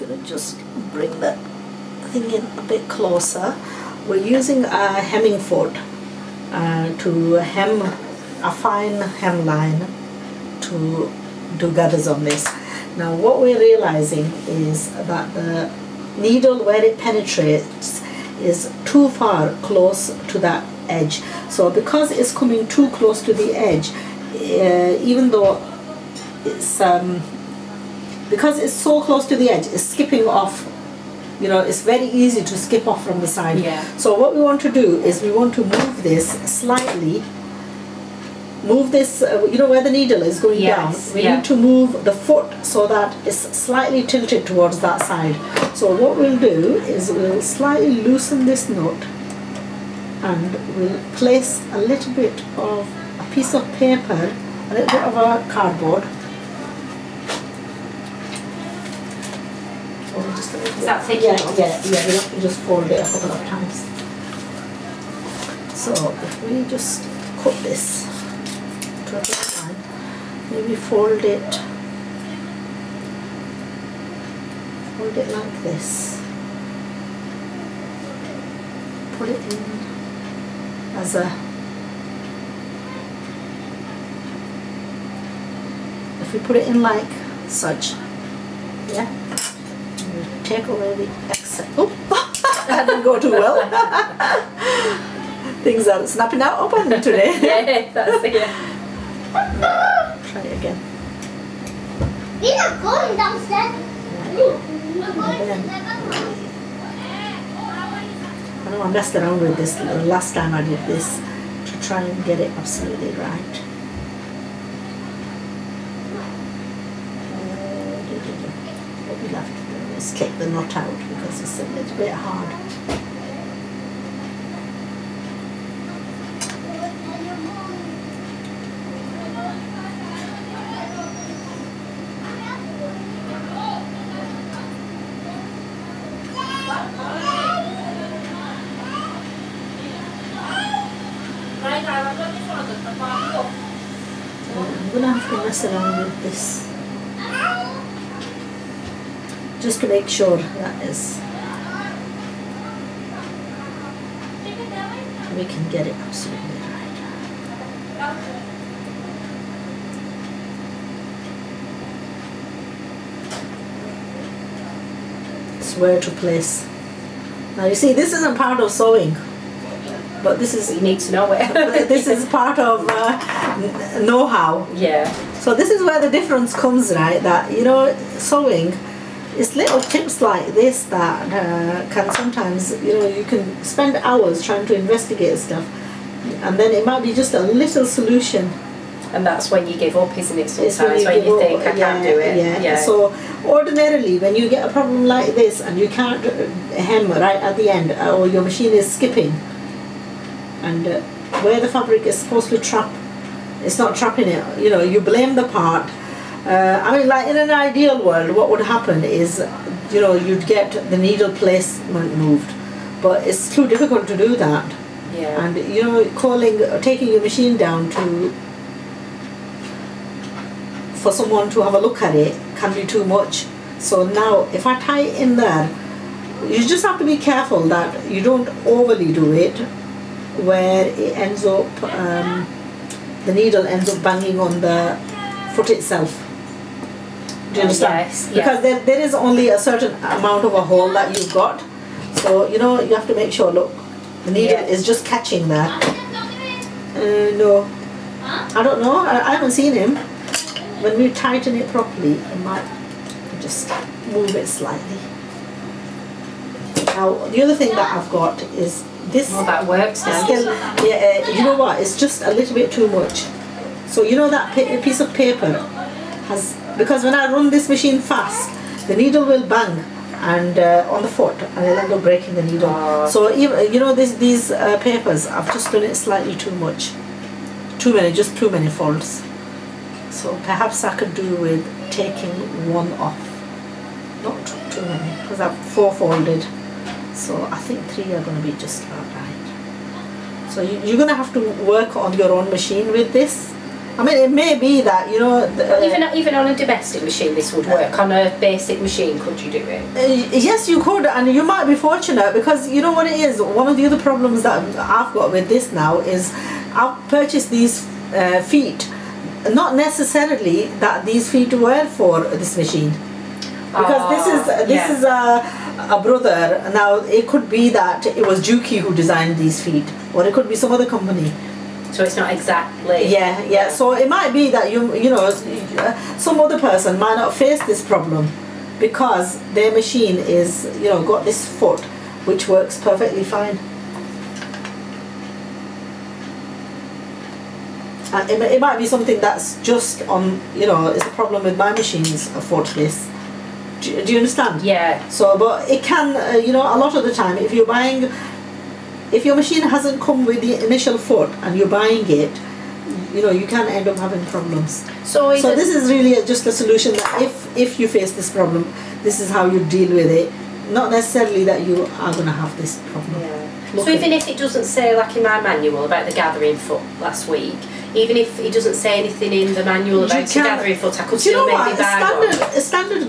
going to just bring that thing in a bit closer. We're using a hemming foot to hem a fine hemline to do gathers on this. Now what we're realizing is that the needle, where it penetrates, is too far close to that edge. So because it's coming too close to the edge, even though it's because it's so close to the edge, it's skipping off. You know, it's very easy to skip off from the side. Yeah. So what we want to do is we want to move this slightly. Move this, you know, where the needle is going down. We need to move the foot so that it's slightly tilted towards that side. So what we'll do is we'll slightly loosen this knot, and we'll place a little bit of a piece of paper, a little bit of a cardboard. Is that thick enough? Yeah, we have to just fold it a couple of times. So if we just cut this to a bit line, maybe fold it like this. Put it in as a, if we put it in like such, yeah. Take away the excess. Oh, that didn't go too well. Things are snapping out up on me today. Yeah, that's it. Try it again. We're not going downstairs. I know I messed around with this the last time I did this to try and get it absolutely right. What we'll have to do is take the knot out because it's a little bit hard. I'm going to have to mess around with this just to make sure that is, we can get it absolutely right. It's where to place. Now you see, this isn't part of sewing, but this is, You need to know it. this is part of know-how. Yeah. So this is where the difference comes, right? That, you know, sewing, it's little tips like this that can sometimes, you know, you can spend hours trying to investigate stuff, and then it might be just a little solution. And that's when you give up, isn't it? Sometimes when you think, I can't do it. Yeah. So ordinarily, when you get a problem like this and you can't hem right at the end, or your machine is skipping, and where the fabric is supposed to trap, it's not trapping it, you know, you blame the part. I mean, like in an ideal world, what would happen is, you know, you'd get the needle placement moved, but it's too difficult to do that. Yeah. And, you know, taking your machine down for someone to have a look at it can be too much. So now, if I tie it in there, you just have to be careful that you don't overly do it, where it ends up, the needle ends up banging on the foot itself. Do you understand? Yes, yeah. Because there is only a certain amount of a hole that you've got. So, you know, you have to make sure, look, the needle is just catching there. No, I don't know, I haven't seen him. When we tighten it properly, it might just move it slightly. Now, the other thing that I've got is this. Well, that works now. Yeah, you know what? It's just a little bit too much. So you know that piece of paper has, because when I run this machine fast, the needle will bang and on the foot, and it'll end up breaking the needle. So even, you know, these papers, I've just done it slightly too much. Just too many folds. So perhaps I could do with taking one off. Not too many, because I've 4 folded. So I think 3 are going to be just about right. So you're going to have to work on your own machine with this. I mean, it may be that, you know... even on a domestic machine this would work. On a basic machine, could you do it? Yes, you could, and you might be fortunate because you know what it is. One of the other problems that I've got with this now is I've purchased these feet, not necessarily that these feet were for this machine. Because this is a brother. Now it could be that it was Juki who designed these feet, or it could be some other company. So it's not exactly. Yeah. So it might be that you know some other person might not face this problem because their machine is got this foot which works perfectly fine. It might be something that's just on it's a problem with my machine's foot this. Do you understand? Yeah. So, but it can, a lot of the time, if your machine hasn't come with the initial foot and you're buying it, you can end up having problems. So this is really just a solution that if you face this problem, this is how you deal with it. Not necessarily that you are going to have this problem. Yeah. So even if it doesn't say, like in my manual about the gathering foot last week, even if it doesn't say anything in the manual about the gathering foot, I could still maybe buy one. Standard.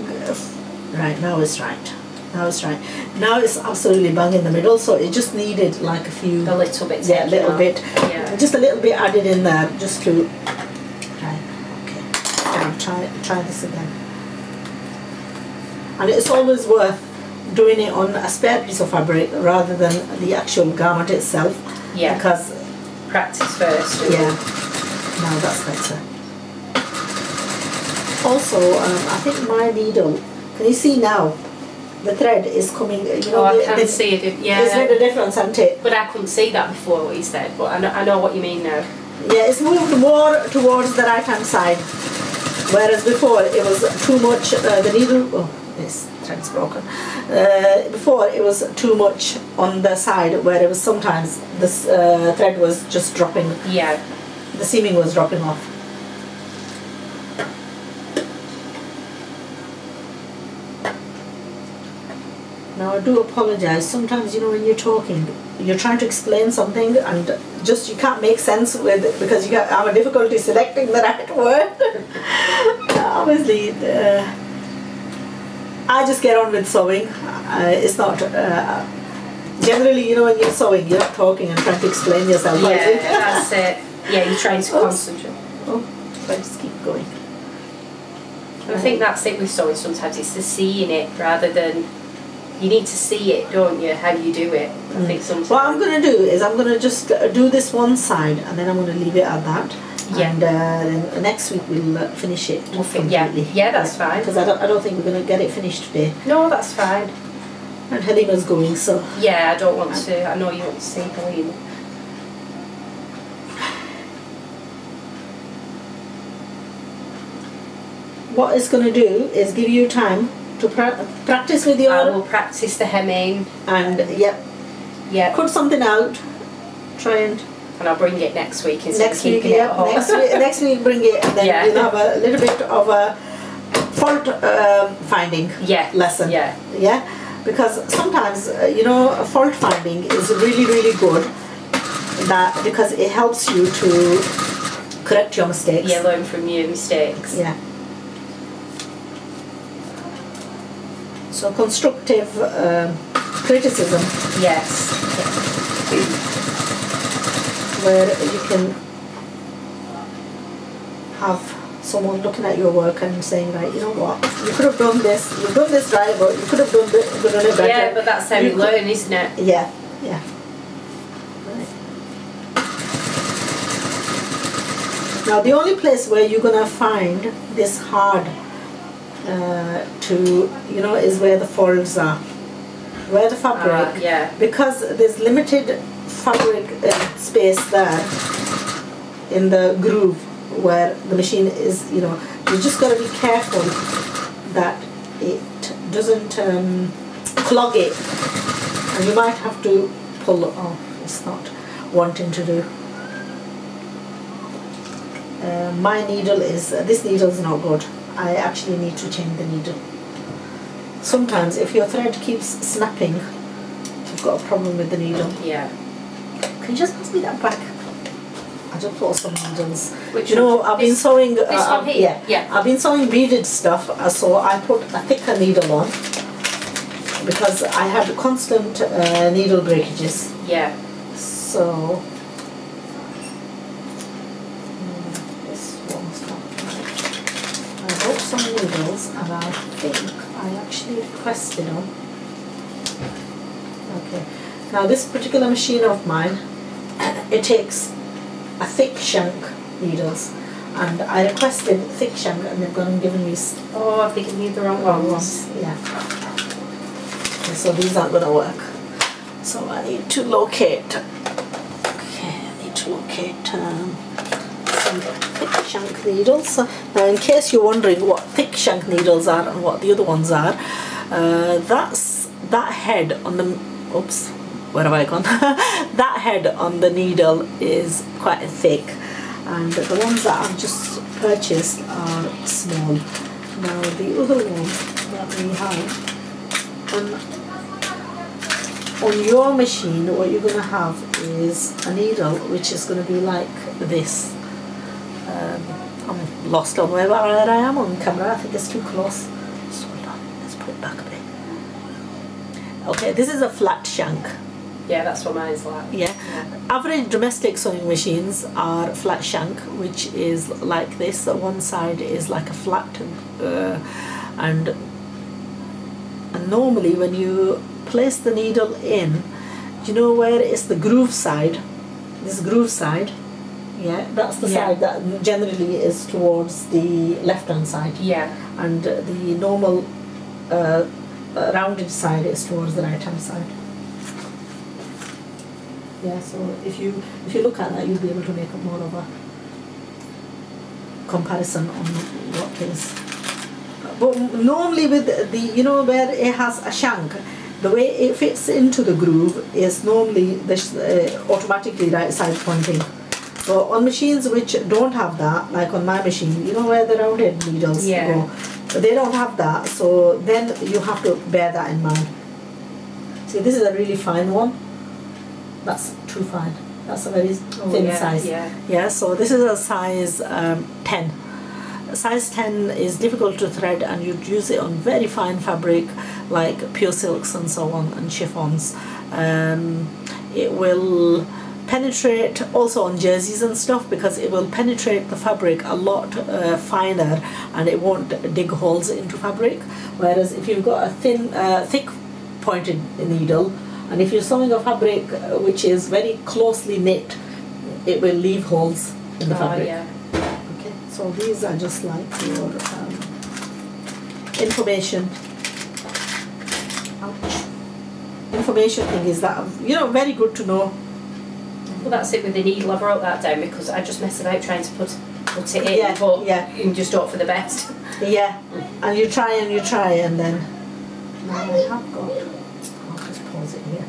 Right, now it's right. Now it's absolutely bang in the middle, so it just needed like a little bit. Yeah, a little bit. Yeah. Just a little bit added in there, just to. Right. Okay. Now try this again. And it's always worth doing it on a spare piece of fabric rather than the actual garment itself. Yeah. Because practice first. Yeah. Now that's better. Also, I think my needle. Can you see now? The thread is coming. I can see it. Yeah. It's made a difference, hasn't it? But I couldn't see that before what you said. But I know what you mean now. Yeah, it's moved more towards the right hand side, whereas before it was too much. The needle. Oh, this thread's broken. Before it was too much on the side, where it was sometimes this thread was just dropping. Yeah. The seaming was dropping off. Now I do apologise. Sometimes when you're talking, you're trying to explain something and just you can't make sense with it because you have a difficulty selecting the right word. Obviously, I just get on with sewing. It's not generally when you're sewing, you're not talking and trying to explain yourself. Yeah, that's it. Yeah, you're trying to concentrate. Oh, I just keep going. And I think that's it with sewing. Sometimes it's the seeing it rather than. You need to see it, don't you, how you do it. I think sometimes. What I'm going to do is I'm going to just do this one side and then I'm going to leave it at that. Yeah. And then next week we'll finish it completely. Yeah, that's fine. Because I don't think we're going to get it finished today. No, that's fine. And Halima's going, so... Yeah, I don't want to. I know you want to see Halima. What it's going to do is give you time to practice with your... I will practice the hemming. And, yeah. Cut something out. Try and... And I'll bring it next week instead of keeping it at home. Next week bring it and then we'll have a little bit of a fault finding lesson. Yeah? Because sometimes, fault finding is really, really good because it helps you to correct your mistakes. Yeah, learn from your mistakes. Yeah. So constructive criticism. Yes. Where you can have someone looking at your work and saying, right, you know what, you could have done this, you've done this right, but you could have done it better. Yeah, but that's how you learn, isn't it? Yeah. Right. Now the only place where you're going to find this hard is where the folds are, where the fabric, because there's limited fabric space there in the groove where the machine is, you just got to be careful that it doesn't clog it, and you might have to pull it off. It's not wanting to do. My needle this needle is not good. I actually need to change the needle. Sometimes if your thread keeps snapping, you've got a problem with the needle. Yeah. Can you just pass me that back? I just bought some needles. Which you know, one? I've been sewing. This one here? Yeah. I've been sewing beaded stuff, so I put a thicker needle on because I had constant needle breakages. Yeah. So this one's not right. I bought some needles, and I think I actually requested them. Okay. Now this particular machine of mine, it takes a thick shank needles, and I requested thick shank, and they've gone and given me Oh, I've given you the wrong ones. yeah. Okay, so these aren't going to work. So I need to locate. Okay, I need to locate some thick shank needles. Now, in case you're wondering what thick shank needles are and what the other ones are, that's that head on the. Oops, where have I gone? That head on the needle is quite thick, and the ones that I've just purchased are small. Now the other one that we have on your machine, what you're going to have is a needle which is going to be like this. I'm lost on where I am on camera. I think it's too close. Just hold on, let's put it back a bit. Okay, this is a flat shank. Yeah, that's what mine's like. Yeah. Average domestic sewing machines are flat shank, which is like this. One side is like a flat, and normally when you place the needle in, do you know where it's the groove side? This groove side, yeah, that's the side that generally is towards the left hand side. Yeah. And the normal rounded side is towards the right hand side. Yeah, so if you look at that, you'll be able to make more of a comparison on what is. But normally with the, you know, where it has a shank, the way it fits into the groove is normally this automatically right side pointing. So on machines which don't have that, like on my machine, you know where the rounded needles go, they don't have that, so then you have to bear that in mind. See, this is a really fine one. That's too fine. That's a very thin size. Yeah, so this is a size 10. Size 10 is difficult to thread, and you'd use it on very fine fabric like pure silks and so on, and chiffons. It will penetrate also on jerseys and stuff, because it will penetrate the fabric a lot finer, and it won't dig holes into fabric. Whereas if you've got a thin, thick pointed needle, and if you're sewing a fabric which is very closely knit, it will leave holes in the fabric. Yeah. Okay, so these are just like your information. Ouch. Information thing is that, you know, very good to know. Well, that's it with the needle. I wrote that down because I just mess about trying to put it in, but you just hope for the best. Yeah, and you try, and then now I have got. I'll just pause it here.